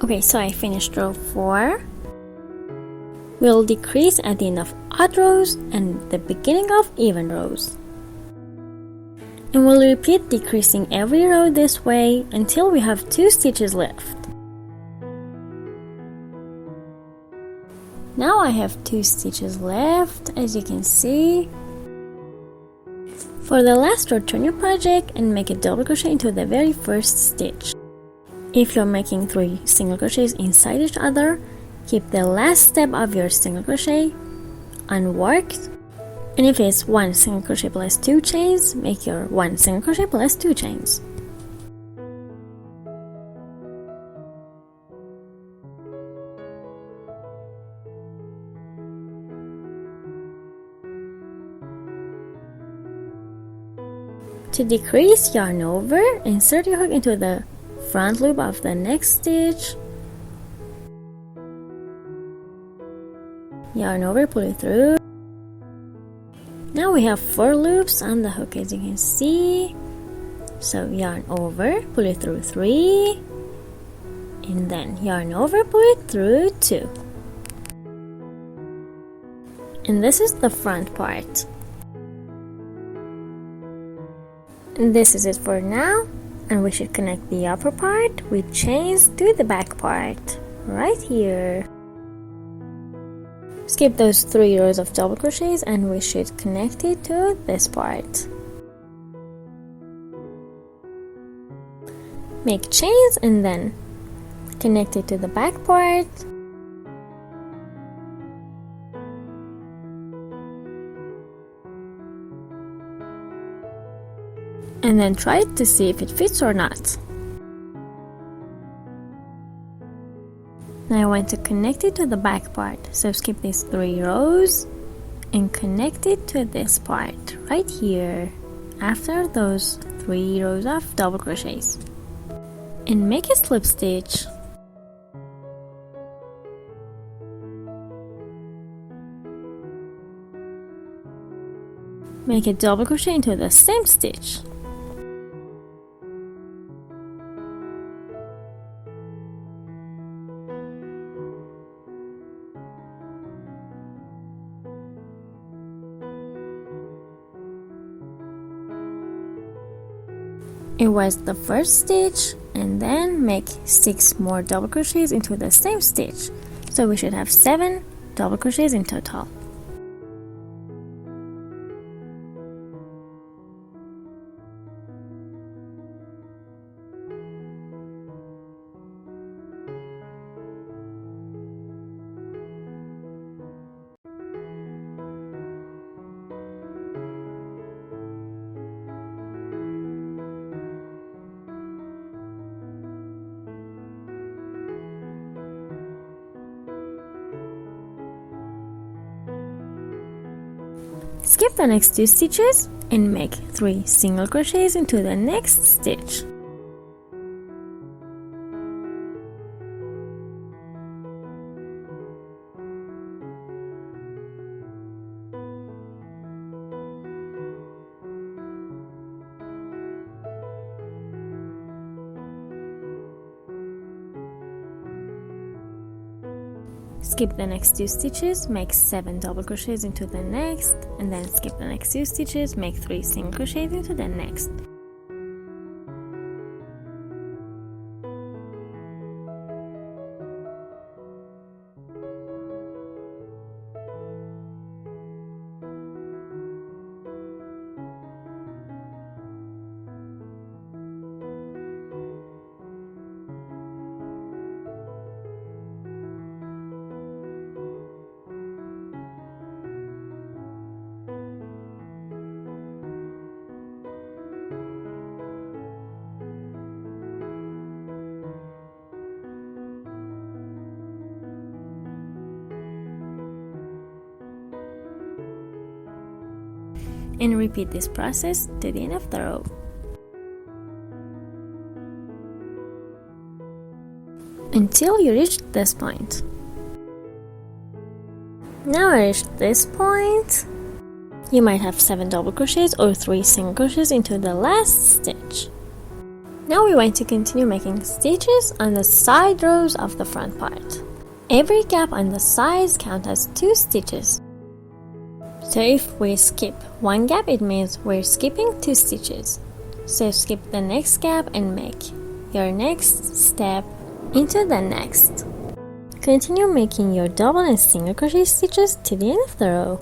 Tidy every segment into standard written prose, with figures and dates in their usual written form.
Okay, so I finished row 4. We'll decrease at the end of odd rows and the beginning of even rows. And we'll repeat decreasing every row this way until we have 2 stitches left. Now I have 2 stitches left, as you can see. For the last row, turn your project and make a double crochet into the very first stitch. If you're making 3 single crochets inside each other, keep the last step of your single crochet unworked, and if it's 1 single crochet plus 2 chains, make your 1 single crochet plus 2 chains. To decrease, yarn over, insert your hook into the front loop of the next stitch, yarn over, pull it through. Now we have 4 loops on the hook, as you can see. So yarn over, pull it through 3, and then yarn over, pull it through 2. And this is the front part. And this is it for now, and we should connect the upper part with chains to the back part, right here. Skip those 3 rows of double crochets and we should connect it to this part. Make chains and then connect it to the back part. And then try it to see if it fits or not. Now I want to connect it to the back part, so skip these 3 rows and connect it to this part right here after those 3 rows of double crochets, and make a slip stitch. Make a double crochet into the same stitch. It was the first stitch, and then make 6 more double crochets into the same stitch. So we should have 7 double crochets in total. Skip the next 2 stitches and make 3 single crochets into the next stitch. Skip the next 2 stitches, make 7 double crochets into the next, and then skip the next 2 stitches, make 3 single crochets into the next. And repeat this process to the end of the row. Until you reach this point. Now I reached this point. You might have 7 double crochets or 3 single crochets into the last stitch. Now we want to continue making stitches on the side rows of the front part. Every gap on the sides counts as 2 stitches. So if we skip one gap, it means we're skipping 2 stitches. So skip the next gap and make your next step into the next. Continue making your double and single crochet stitches to the end of the row.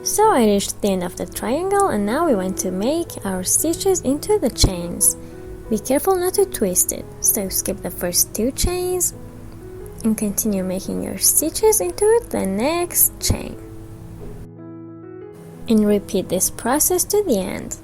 So I reached the end of the triangle, and now we want to make our stitches into the chains. Be careful not to twist it, so skip the first 2 chains and continue making your stitches into the next chain. And repeat this process to the end.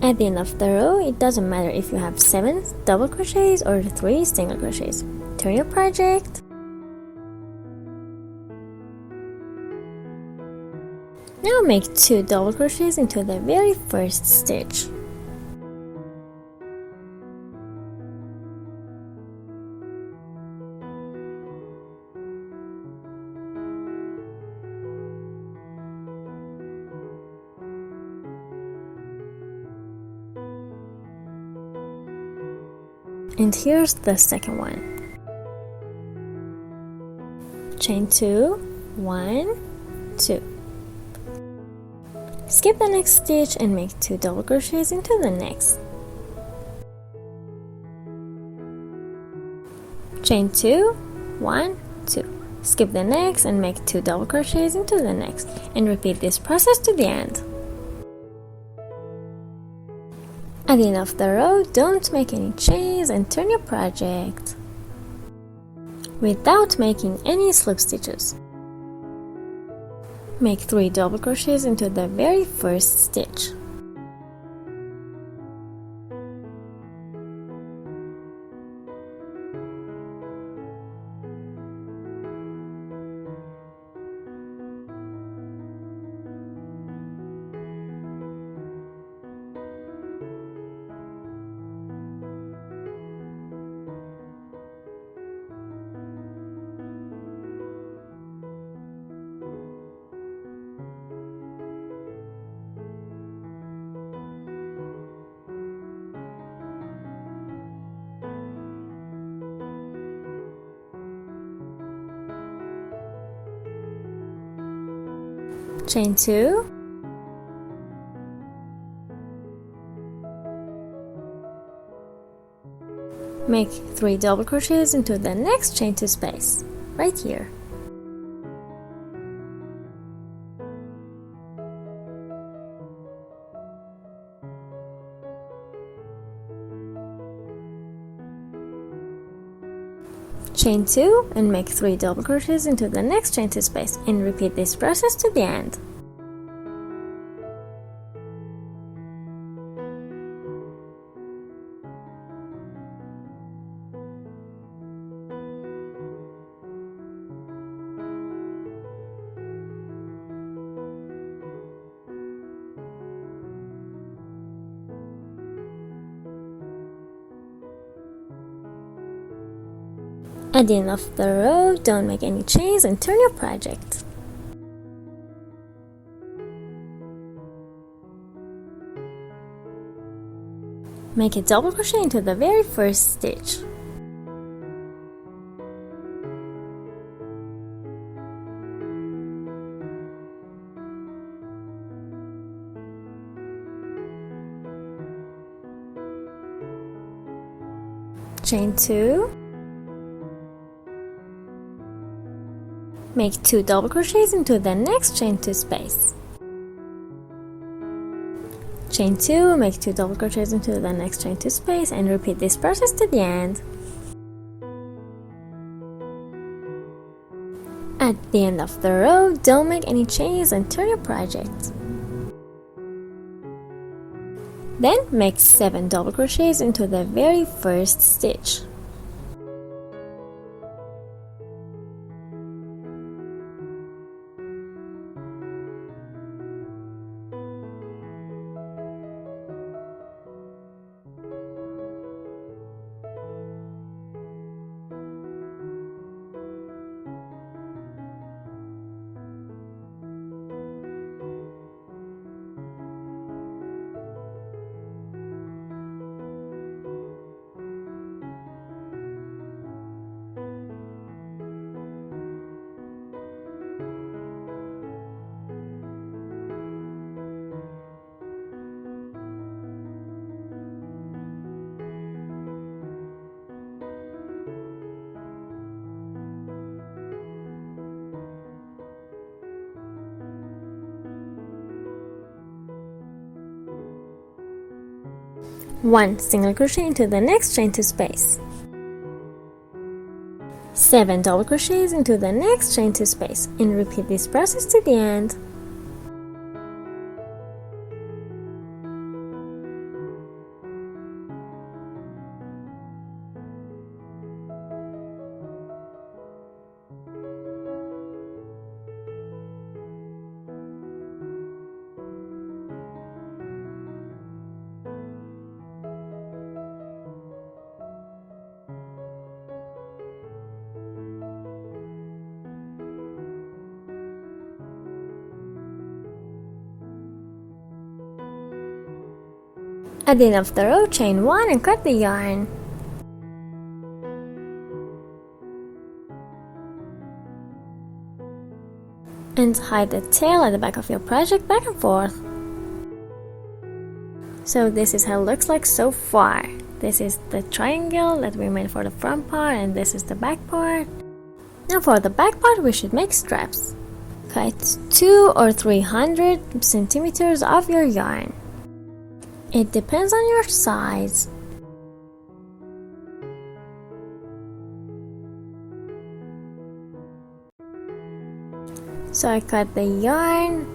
At the end of the row, it doesn't matter if you have 7 double crochets or 3 single crochets. Turn your project. Now make 2 double crochets into the very first stitch. And here's the second one. Chain 2, 1, 2. Skip the next stitch and make 2 double crochets into the next. Chain 2, 1, 2. Skip the next and make 2 double crochets into the next, and repeat this process to the end. At the end of the row, don't make any chains and turn your project without making any slip stitches. Make 3 double crochets into the very first stitch. Chain 2, make 3 double crochets into the next chain 2 space, right here. Chain 2 and make 3 double crochets into the next chain 2 space, and repeat this process to the end. At the end of the row, don't make any chains and turn your project. Make a double crochet into the very first stitch. Chain 2. Make 2 double crochets into the next chain 2 space. Chain 2, make 2 double crochets into the next chain 2 space, and repeat this process to the end. At the end of the row, don't make any chains and turn your project. Then make 7 double crochets into the very first stitch. One single crochet into the next chain to space. 7 double crochets into the next chain to space, and repeat this process to the end. At the end of the row, chain 1 and cut the yarn. And hide the tail at the back of your project back and forth. So this is how it looks like so far. This is the triangle that we made for the front part, and this is the back part. Now for the back part we should make straps. Cut 200 or 300 centimeters of your yarn. It depends on your size. So I cut the yarn.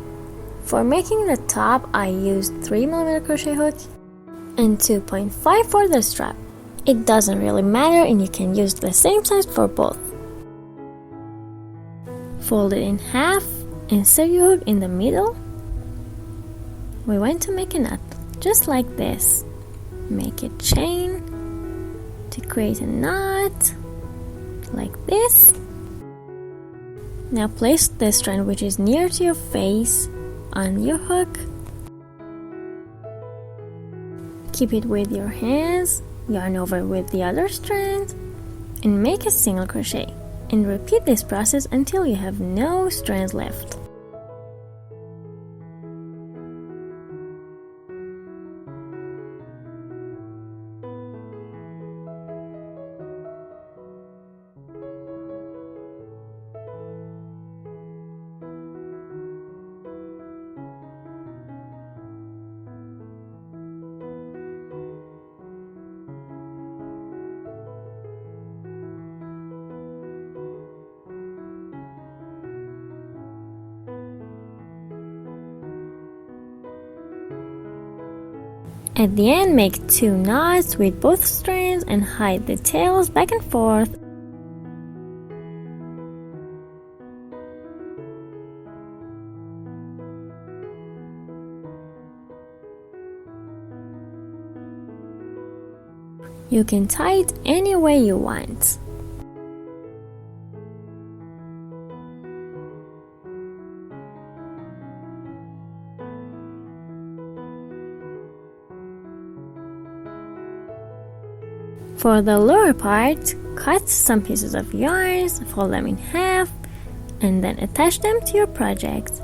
For making the top, I used 3mm crochet hook and 2.5 for the strap. It doesn't really matter, and you can use the same size for both. Fold it in half, insert your hook in the middle. We're going to make a knot, just like this. Make a chain to create a knot, like this. Now place the strand which is near to your face on your hook. Keep it with your hands, yarn over with the other strand, and make a single crochet. And repeat this process until you have no strands left. At the end, make 2 knots with both strands and hide the tails back and forth. You can tie it any way you want. For the lower part, cut some pieces of yarn, fold them in half, and then attach them to your project.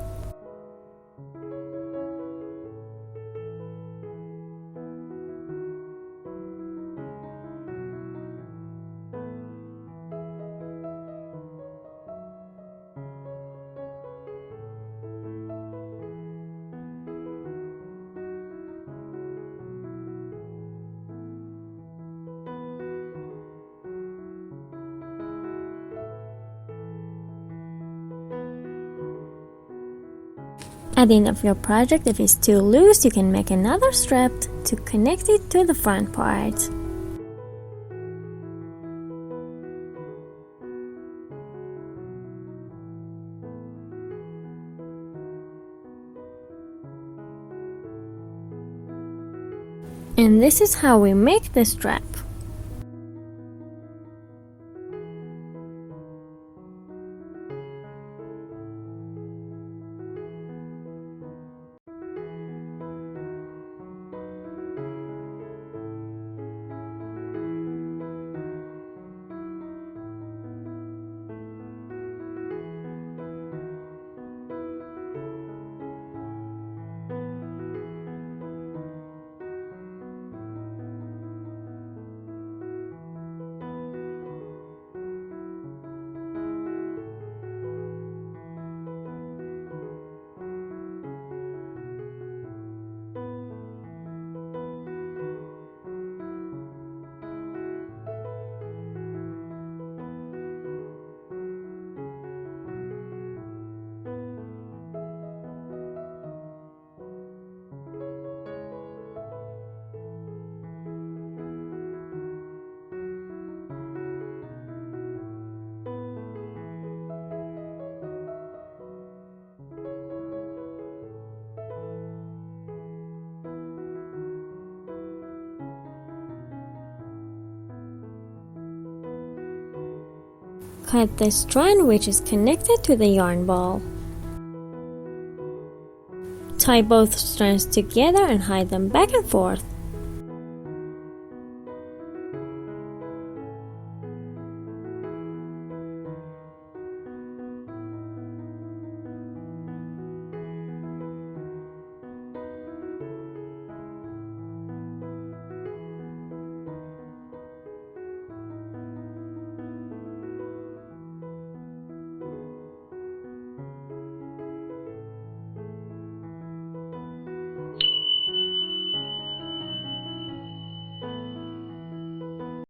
At the end of your project, if it's too loose, you can make another strap to connect it to the front part. And this is how we make the strap. Cut the strand which is connected to the yarn ball. Tie both strands together and hide them back and forth.